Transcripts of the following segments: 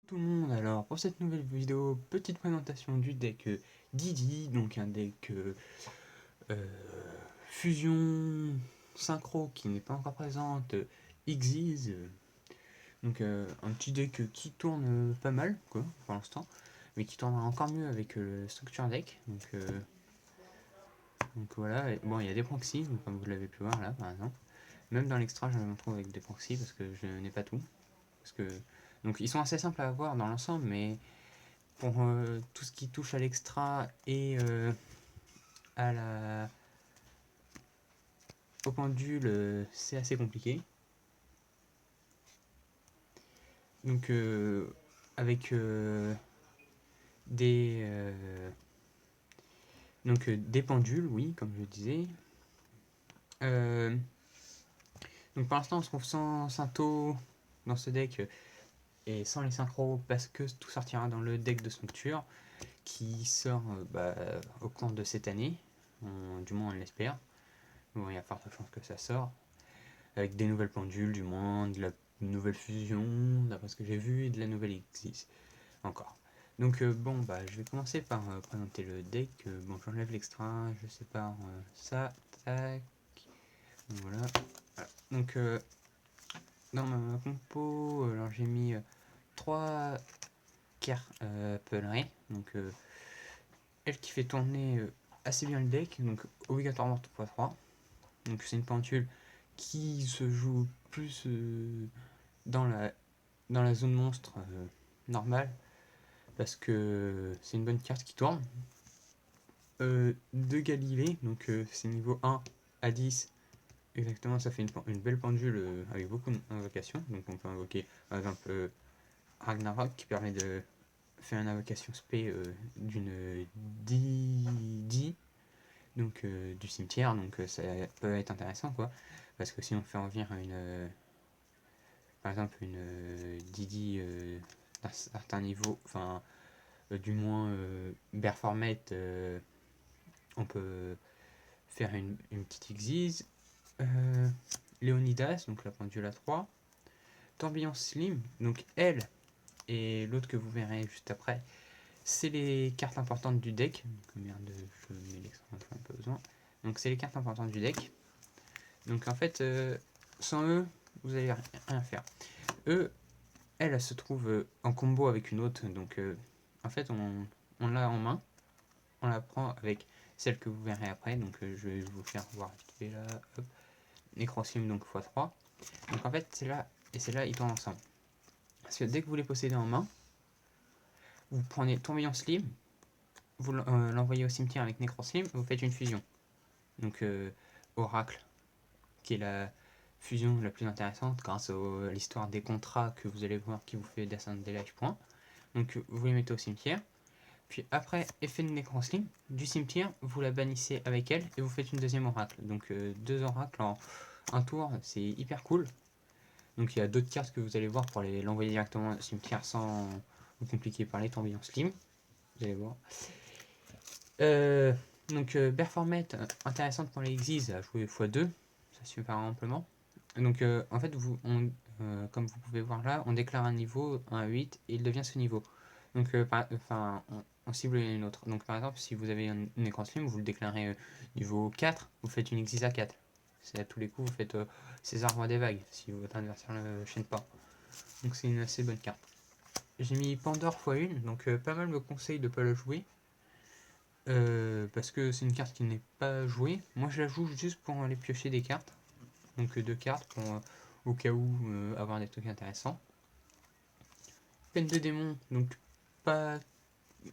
Tout le monde, alors pour cette nouvelle vidéo, petite présentation du deck Didi, donc un deck euh, fusion synchro qui n'est pas encore présente, Xyz, donc un petit deck qui tourne pas mal quoi pour l'instant, mais qui tournera encore mieux avec le structure deck, donc voilà. Et, bon, il y a des proxys, donc, comme vous l'avez pu voir là par exemple, même dans l'extra je me retrouve avec des proxys parce que je n'ai pas tout, parce que donc ils sont assez simples à avoir dans l'ensemble, mais pour tout ce qui touche à l'extra et à la, au pendule, c'est assez compliqué. Donc, avec des, des pendules, oui, comme je disais. Euh, donc, pour l'instant, on se trouve sans Syntho dans ce deck et sans les synchros parce que tout sortira dans le deck de structure qui sort au cours de cette année. Du moins, on l'espère. Bon, il y a forte chance que ça sort. Avec des nouvelles pendules, du moins, de la nouvelle fusion, d'après ce que j'ai vu, et de la nouvelle Xyz. Encore. Donc bon, bah je vais commencer par présenter le deck. Bon, j'enlève l'extra, je sépare ça, tac. Voilà. Voilà. Donc dans ma compo, alors j'ai mis 3 cartes Pellery. Donc elle qui fait tourner assez bien le deck, donc obligatoirement 3-3. Donc c'est une pendule qui se joue plus dans la, dans la zone monstre normale, parce que c'est une bonne carte qui tourne. De Galilée, donc c'est niveau 1 à 10. Exactement, ça fait une belle pendule avec beaucoup d'invocations. Donc on peut invoquer par exemple Ragnarok qui permet de faire une invocation spé d'une 10 donc du cimetière, donc ça peut être intéressant quoi, parce que si on fait revenir une par exemple une Didi d'un certain niveau, enfin du moins Berformette, on peut faire une petite Xyz. Euh, Léonidas, donc la pendule à 3. Tourbillon Slim, donc elle et l'autre que vous verrez juste après, c'est les cartes importantes du deck. Donc, merde, je mets l'extra, j'en ai un peu besoin. Donc c'est les cartes importantes du deck. Donc en fait, sans eux, vous allez rien faire. Eux, elle se trouve en combo avec une autre, donc en fait on l'a en main, on la prend avec celle que vous verrez après, donc je vais vous faire voir vite fait là, hop, Necroslim donc x3. Donc en fait c'est là et c'est là ils tournent ensemble. Parce que dès que vous les possédez en main, vous prenez Tourbillon Slim, vous l'envoyez au cimetière avec Necroslim, vous faites une fusion. Donc Oracle, qui est la fusion la plus intéressante grâce à l'histoire des contrats que vous allez voir qui vous fait Descent des Life points. Donc vous les mettez au cimetière. Puis après, effet de Necroslim, du cimetière, vous la bannissez avec elle et vous faites une deuxième oracle. Donc deux oracles en un tour, c'est hyper cool. Donc il y a d'autres cartes que vous allez voir pour l'envoyer directement au cimetière sans vous compliquer par les tourbillons slim. Vous allez voir. Euh, donc Performette, intéressante pour les Xyz, à jouer x2, ça suffit pas amplement. Donc en fait, comme vous pouvez voir là, on déclare un niveau, un 8, et il devient ce niveau. Donc on cible une autre. Donc par exemple, si vous avez un écran slim, vous le déclarez niveau 4, vous faites une Xyz à 4. C'est à tous les coups, vous faites César Roi des Vagues, si votre adversaire ne chaîne pas. Donc c'est une assez bonne carte. J'ai mis Pandore x1, donc pas mal me conseille de ne pas le jouer. Parce que c'est une carte qui n'est pas jouée. Moi je la joue juste pour aller piocher des cartes. Donc deux cartes pour au cas où avoir des trucs intéressants. Peine de démon, donc pas.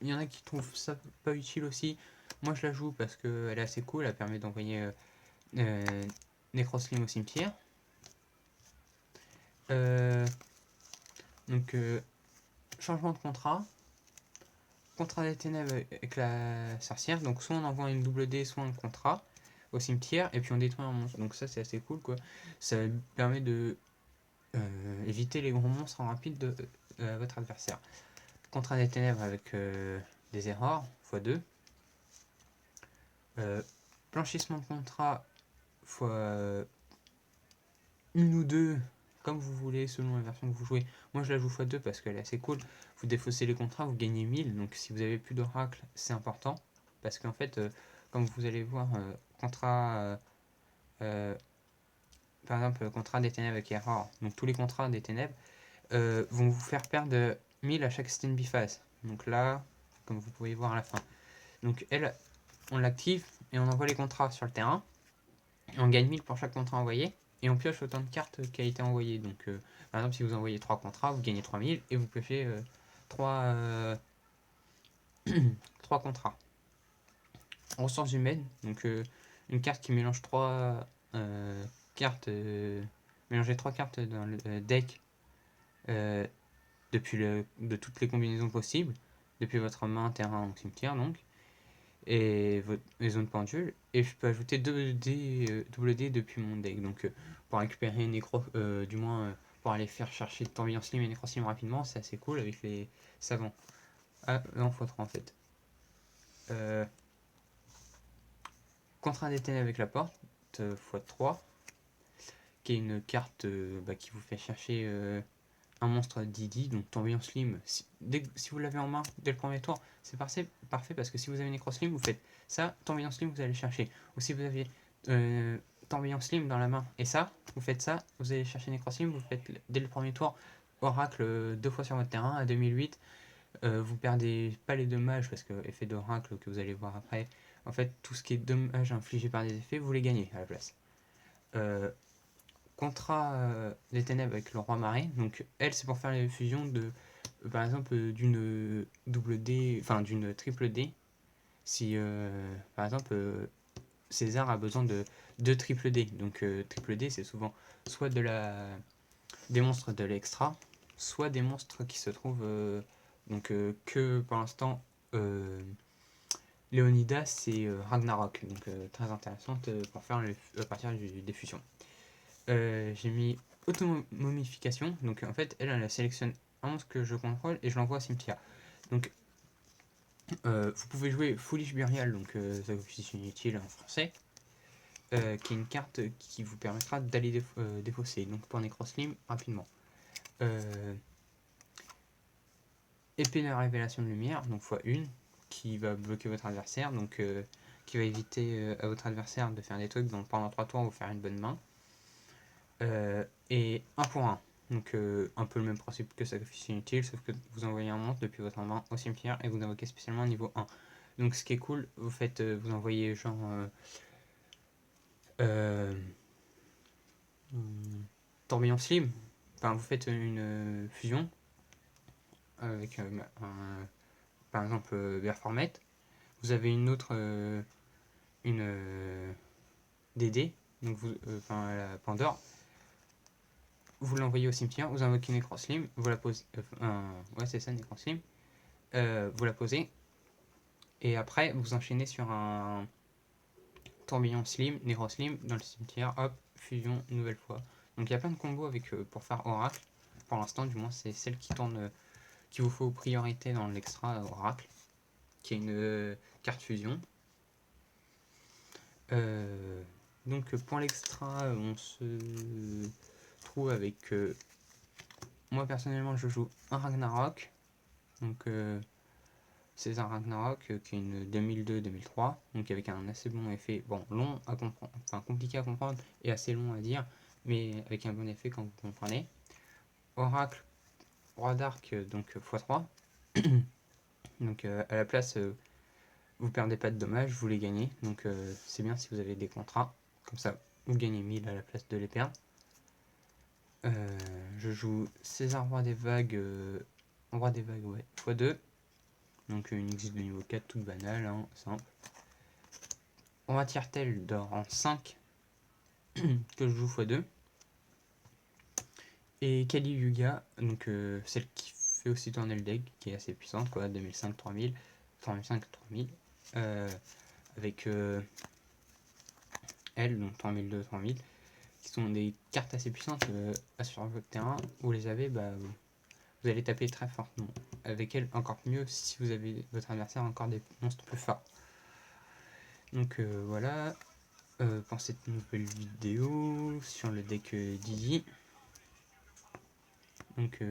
Il y en a qui trouvent ça pas utile aussi. Moi je la joue parce qu'elle est assez cool, elle permet d'envoyer Necroslim au cimetière. Euh, donc changement de contrat. Contrat des ténèbres avec la sorcière. Donc soit on envoie une double D, soit un contrat au cimetière et puis on détruit un monstre. Donc ça c'est assez cool quoi. Ça permet de éviter les gros monstres en rapide de votre adversaire. Contrat des ténèbres avec des erreurs x2. Blanchissement de contrat x une ou deux comme vous voulez, selon la version que vous jouez. Moi je la joue x2 parce qu'elle est assez cool. Vous défaussez les contrats, vous gagnez 1000. Donc si vous avez plus d'oracle, c'est important. Parce qu'en fait, comme vous allez voir, contrat, par exemple, contrat des ténèbres avec Error, donc tous les contrats des ténèbres, vont vous faire perdre 1000 à chaque stand biphase. Donc là, comme vous pouvez voir à la fin. Donc elle, on l'active et on envoie les contrats sur le terrain. Et on gagne 1000 pour chaque contrat envoyé. Et on pioche autant de cartes qui a été envoyé. Donc par exemple, si vous envoyez 3 contrats, vous gagnez 3000 et vous piochez 3, 3 contrats. Ressources humaines, donc une carte qui mélange 3 cartes. Mélanger 3 cartes dans le deck de toutes les combinaisons possibles, depuis votre main, terrain ou cimetière donc, et les zones pendules, et je peux ajouter 2 dés, double dés depuis mon deck, donc pour récupérer du moins pour aller faire chercher Tourbillon Slim et Nécroslim rapidement, c'est assez cool avec les savants. Ah non, x3 en fait. Contrat des ténèbres avec la porte, x3, qui est une carte qui vous fait chercher un monstre Didi, donc Tourbillon Slim. Si vous l'avez en main dès le premier tour, c'est parfait parce que si vous avez Nécroslim, vous faites ça, Tourbillon Slim, vous allez chercher. Ou si vous avez Tourbillon Slim dans la main et ça, vous faites ça, vous allez chercher Nécroslim, vous faites dès le premier tour Oracle 2 fois sur votre terrain à 2008. Vous perdez pas les dommages parce que effet d'Oracle que vous allez voir après. En fait, tout ce qui est dommages infligés par des effets, vous les gagnez à la place. Contrat des ténèbres avec le roi marée. Donc elle, c'est pour faire les fusions de, par exemple, d'une double D, enfin d'une triple D. Si par exemple César a besoin de 2 triple D. Donc triple D, c'est souvent soit des monstres de l'extra, soit des monstres qui se trouvent que pour l'instant Léonidas et Ragnarok. Donc très intéressante pour faire à partir des fusions. J'ai mis automomification. Donc en fait, elle sélectionne un monstre que je contrôle et je l'envoie au cimetière. Donc vous pouvez jouer Foolish Burial, donc sacrifice inutile en français, qui est une carte qui vous permettra d'aller défausser. Donc pour Nécroslim rapidement. Épée de révélation de lumière, donc x1, qui va bloquer votre adversaire, donc qui va éviter à votre adversaire de faire des trucs dont pendant 3 tours vous faire une bonne main. Et 1 pour 1. Donc un peu le même principe que sacrifice inutile, sauf que vous envoyez un monstre depuis votre main au cimetière et vous invoquez spécialement niveau 1. Donc ce qui est cool, vous envoyez genre Tourbillon Slim, enfin vous faites une fusion avec par exemple Verformet. Vous avez une autre DD, donc la Pandore. Vous l'envoyez au cimetière, vous invoquez Nécroslim, vous la posez. Ouais, c'est ça, Nécroslim. Vous la posez. Et après, vous enchaînez sur un Tourbillon Slim, Nécroslim, dans le cimetière, hop, fusion, une nouvelle fois. Donc il y a plein de combos avec pour faire Oracle. Pour l'instant, du moins, c'est celle qui tourne, qui vous faut priorité dans l'extra Oracle, qui est une carte fusion. Donc pour l'extra, on se trouve avec moi personnellement je joue un Ragnarok, donc c'est un Ragnarok qui est une 2002-2003, donc avec un assez bon effet, bon long à comprendre, enfin compliqué à comprendre et assez long à dire, mais avec un bon effet quand vous comprenez. Oracle, Roi d'Arc, donc x3, donc à la place vous perdez pas de dommages, vous les gagnez, donc c'est bien si vous avez des contrats, comme ça vous gagnez 1000 à la place de les perdre. Je joue César Roi des Vagues, ouais, x2. Donc une existe de niveau 4 toute banale, hein, simple. Roi Tiertel d'or en 5 que je joue x2. Et Kali Yuga, donc celle qui fait aussi tourner le deck, qui est assez puissante, quoi, 2005-3000, 3005-3000. Avec elle, donc 3002-3000, qui sont des cartes assez puissantes sur votre terrain. Vous les avez, vous allez taper très fortement. Avec elle, encore mieux si vous avez votre adversaire encore des monstres plus forts. Donc voilà pour cette nouvelle vidéo sur le deck Didi. Donc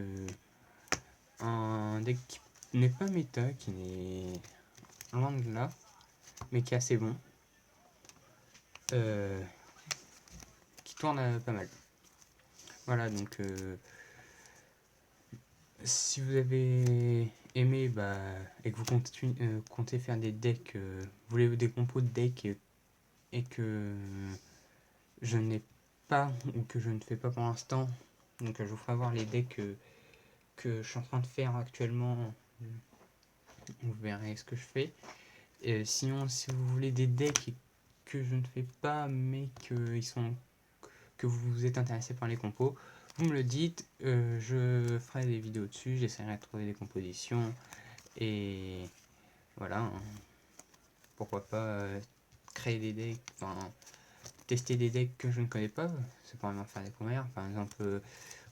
un deck qui n'est pas méta, qui n'est loin de là, mais qui est assez bon, qui tourne pas mal. Voilà, donc si vous avez aimé et que vous comptez faire des decks, vous voulez des compos de decks et que je n'ai pas ou que je ne fais pas pour l'instant, donc je vous ferai voir les decks que je suis en train de faire actuellement, vous verrez ce que je fais. Sinon, si vous voulez des decks que je ne fais pas mais que vous êtes intéressé par les compos, vous me le dites, je ferai des vidéos dessus, j'essaierai de trouver des compositions et voilà, hein. Pourquoi pas créer des decks, enfin tester des decks que je ne connais pas, c'est pas vraiment faire découvrir, par exemple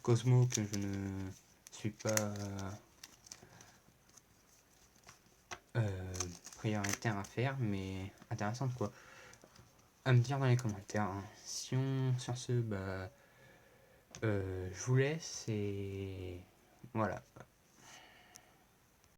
Cosmo que je ne suis pas prioritaire à faire, mais intéressante quoi. À me dire dans les commentaires, hein. Sur ce, je vous laisse et voilà.